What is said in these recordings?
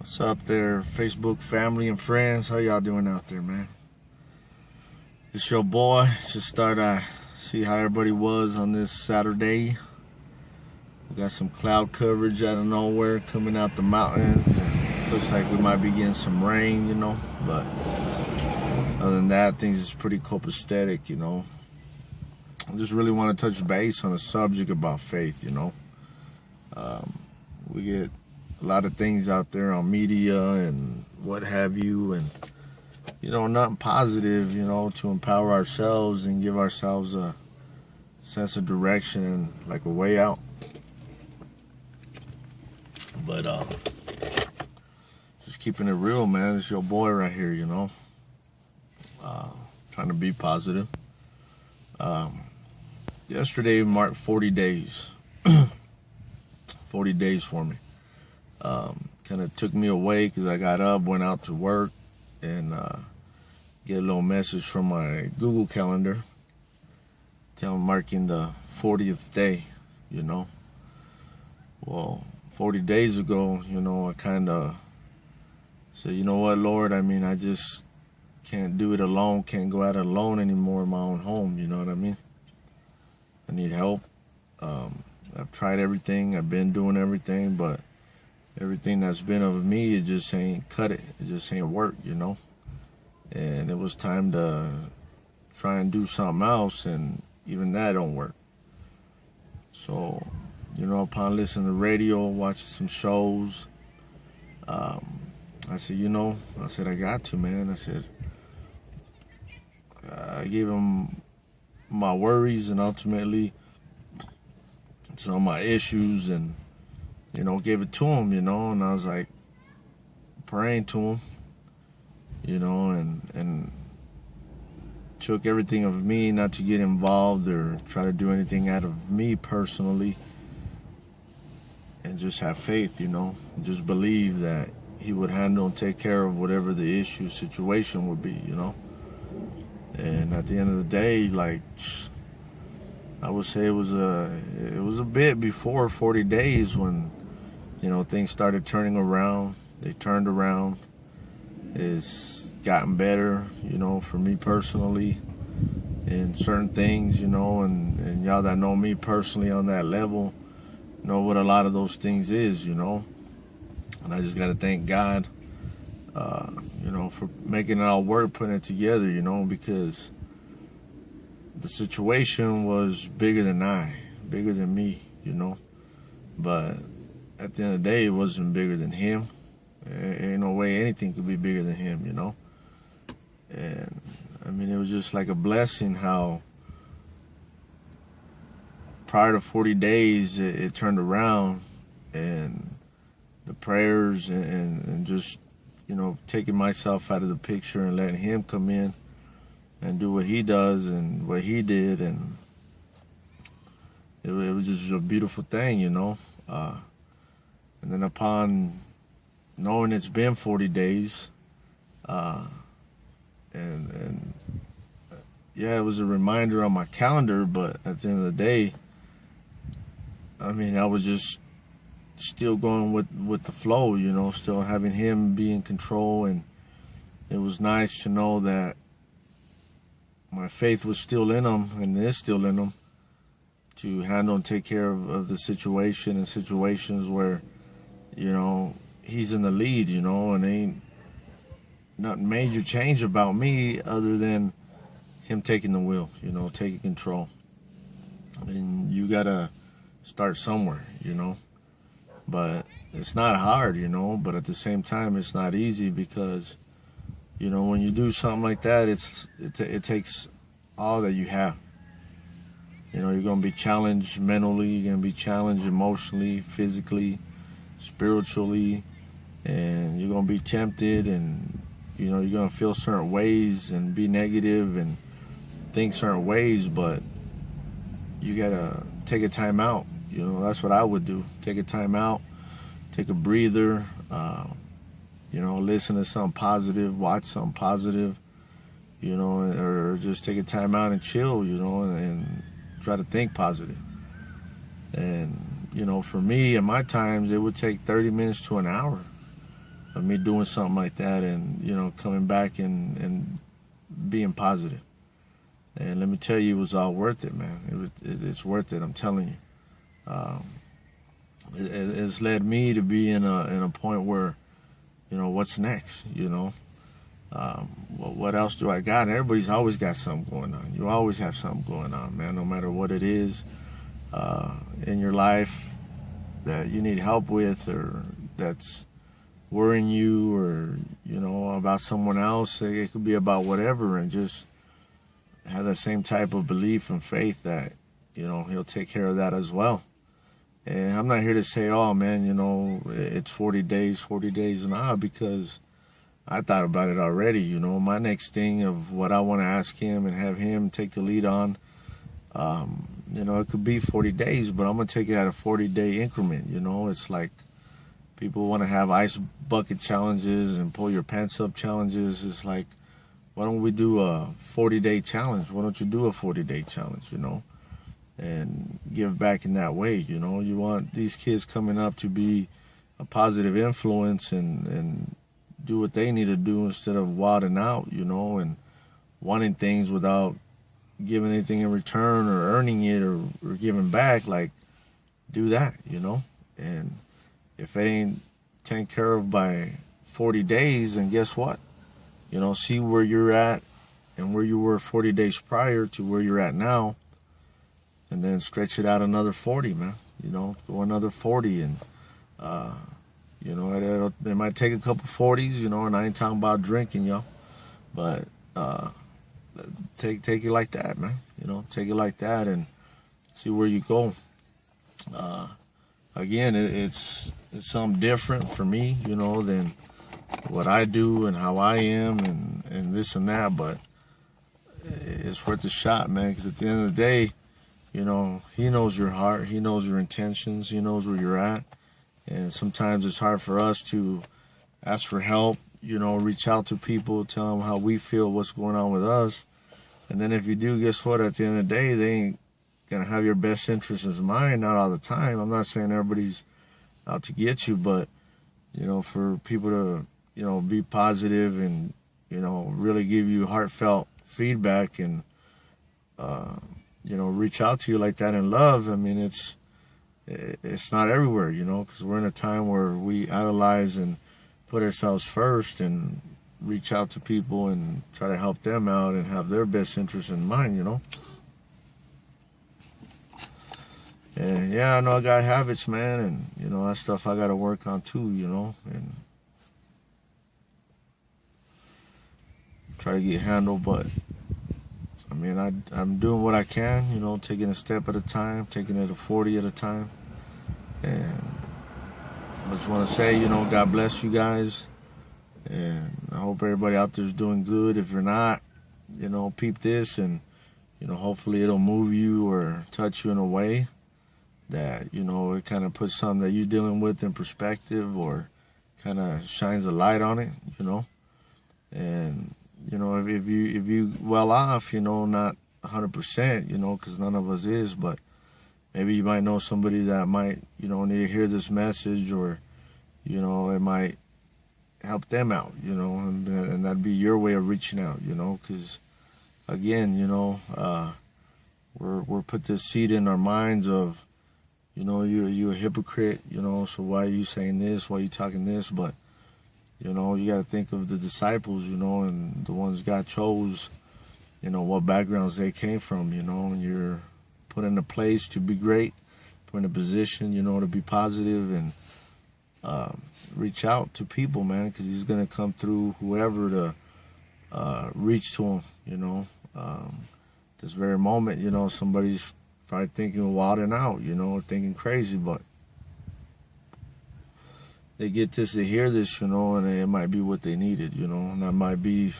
What's up there, Facebook family and friends? How y'all doing out there, man? It's your boy. Just thought I see how everybody was on this Saturday. We got some cloud coverage out of nowhere coming out the mountains. And looks like we might be getting some rain, But other than that, things is pretty copacetic, I just really want to touch base on a subject about faith, We get a lot of things out there on media and what have you, and nothing positive, to empower ourselves and give ourselves a sense of direction and like a way out. But just keeping it real, man. It's your boy right here, trying to be positive. Yesterday marked 40 days. 40 days for me. Kind of took me away because I got up, went out to work, and get a little message from my Google Calendar marking the 40th day, Well, 40 days ago, I kind of said, you know what, Lord, I just can't do it alone, can't go at it alone anymore in my own home, you know what I mean? I need help. I've tried everything, I've been doing everything, but everything that's been of me, it just ain't cut it. It just ain't work, And it was time to try and do something else, and even that don't work. So, upon listening to the radio, watching some shows, I said, I got to, man. I said, I gave him my worries and ultimately some of my issues, and gave it to him, and I was like praying to him, and took everything of me not to get involved or try to do anything out of me personally, and just have faith, just believe that he would handle and take care of whatever the issue situation would be, and at the end of the day, like, I would say it was a bit before 40 days when things started turning around. They turned around. It's gotten better, for me personally in certain things, and y'all that know me personally on that level know what a lot of those things is, and I just got to thank God, for making it all work, putting it together, because the situation was bigger than me, but at the end of the day, it wasn't bigger than him. Ain't no way anything could be bigger than him, And it was just like a blessing how prior to 40 days, it turned around, and the prayers and just, taking myself out of the picture and letting him come in and do what he does and what he did, and it was just a beautiful thing, And then upon knowing it's been 40 days, and yeah, it was a reminder on my calendar, but at the end of the day, I was just still going with the flow, still having him be in control, and it was nice to know that my faith was still in him, and is still in him, to handle and take care of the situation and situations where, he's in the lead, and ain't nothing major change about me other than him taking the wheel, taking control. And you gotta start somewhere, but it's not hard, but at the same time, it's not easy because, when you do something like that, it takes all that you have. You're going to be challenged mentally, you're going to be challenged emotionally, physically, spiritually, and you're going to be tempted, and, you're going to feel certain ways and be negative and think certain ways, but you got to take a time out. That's what I would do. Take a time out, take a breather, listen to something positive, watch something positive, or just take a time out and chill, and try to think positive. And, for me, at my times, it would take 30 minutes to an hour of me doing something like that and, you know, coming back and being positive. And let me tell you, it was all worth it, man. It's worth it, I'm telling you. It's led me to be in a point where, you know, what's next, you know? What else do I got? Everybody's always got something going on. You always have something going on, man, no matter what it is in your life that you need help with, or that's worrying you, or, you know, about someone else. It could be about whatever, and just have that same type of belief and faith that, you know, he'll take care of that as well. And I'm not here to say, oh, man, you know, it's 40 days now, because I thought about it already. You know, my next thing of what I want to ask him and have him take the lead on, you know, it could be 40 days, but I'm going to take it at a 40-day increment. You know, it's like people want to have ice bucket challenges and pull your pants up challenges. It's like, why don't we do a 40-day challenge? Why don't you do a 40-day challenge, you know, and give back in that way? You know, you want these kids coming up to be a positive influence and do what they need to do instead of wilding out, you know, and wanting things without giving anything in return or earning it or giving back. Like, do that, you know. And if it ain't taken care of by 40 days, then guess what? You know, see where you're at and where you were 40 days prior to where you're at now, and then stretch it out another 40, man. You know, go another 40, and you know, it might take a couple 40s, you know, and I ain't talking about drinking, y'all, but take it like that, man. You know, take it like that and see where you go. Again, it's something different for me, you know, than what I do and how I am and this and that, but it's worth a shot, man, because at the end of the day, you know, he knows your heart, he knows your intentions, he knows where you're at. And sometimes it's hard for us to ask for help, you know, reach out to people, tell them how we feel, what's going on with us. And then if you do, guess what? At the end of the day, they ain't going to have your best interests in mind, not all the time. I'm not saying everybody's out to get you, but, you know, for people to, you know, be positive and, you know, really give you heartfelt feedback and, you know, reach out to you like that in love, I mean, it's not everywhere, you know, because we're in a time where we idolize and put ourselves first and reach out to people and try to help them out and have their best interests in mind, you know. And yeah, I know I got habits, man, and, you know, that stuff I got to work on too, you know, and try to get handled. But I mean, I'm doing what I can, you know, taking a step at a time, taking it a 40 at a time. And I just want to say, you know, God bless you guys. And I hope everybody out there is doing good. If you're not, you know, peep this, and, you know, hopefully it'll move you or touch you in a way that, you know, it kind of puts something that you're dealing with in perspective, or kind of shines a light on it, you know. And, you know, if you well off, you know, not 100%, you know, because none of us is, but maybe you might know somebody that might, you know, need to hear this message, or, you know, it might help them out, you know, and that'd be your way of reaching out, you know, because, again, you know, we're put this seed in our minds of, you know, you're a hypocrite, you know, so why are you saying this, why are you talking this? But, you know, you got to think of the disciples, you know, and the ones God chose, you know, what backgrounds they came from, you know, and you're put in a place to be great, put in a position, you know, to be positive, and reach out to people, man, because he's going to come through whoever to reach to him, you know. This very moment, you know, somebody's probably thinking wilding out, you know, thinking crazy, but they get this, they hear this, you know, and it might be what they needed, you know, and that might be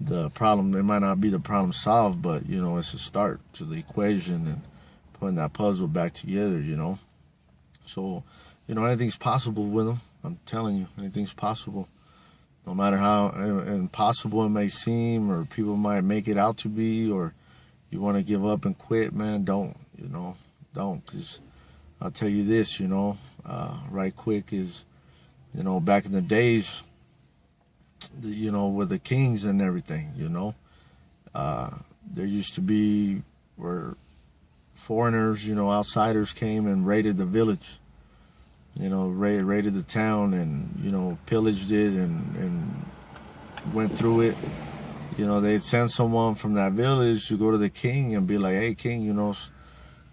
the problem. It might not be the problem solved, but, you know, it's a start to the equation and putting that puzzle back together, you know. So, you know, anything's possible with them. I'm telling you, anything's possible. No matter how impossible it may seem, or people might make it out to be, or you want to give up and quit, man, don't, you know, don't. Because I'll tell you this, you know, right quick is You know, back in the days, you know, with the kings and everything, you know, there used to be where foreigners, you know, outsiders came and raided the village, you know, raided the town and, you know, pillaged it and went through it. You know, they'd send someone from that village to go to the king and be like, hey, king, you know,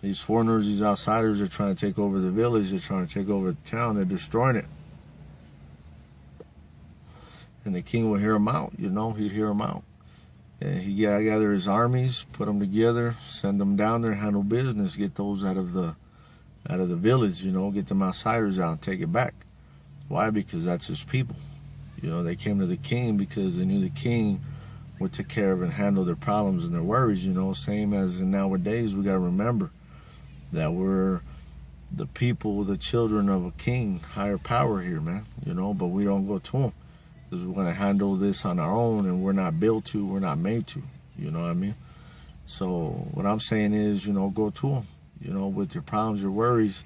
these foreigners, these outsiders are trying to take over the village. They're trying to take over the town. They're destroying it. And the king would hear them out, you know, he'd hear them out. And he'd gather his armies, put them together, send them down there, handle business, get those out of the village, you know, get them outsiders out and take it back. Why? Because that's his people. You know, they came to the king because they knew the king would take care of and handle their problems and their worries, you know. Same as in nowadays, we got to remember that we're the people, the children of a king, higher power here, man, you know, but we don't go to him because we're going to handle this on our own, and we're not built to, we're not made to, you know what I mean? So what I'm saying is, you know, go to him, you know, with your problems, your worries,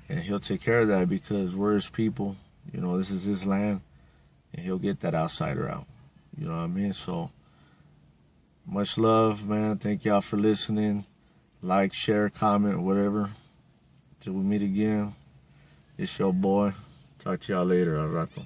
and he'll take care of that because we're his people, you know, this is his land, and he'll get that outsider out, you know what I mean? So much love, man. Thank y'all for listening. Like, share, comment, whatever. Till we meet again, it's your boy. Talk to y'all later. Al rato.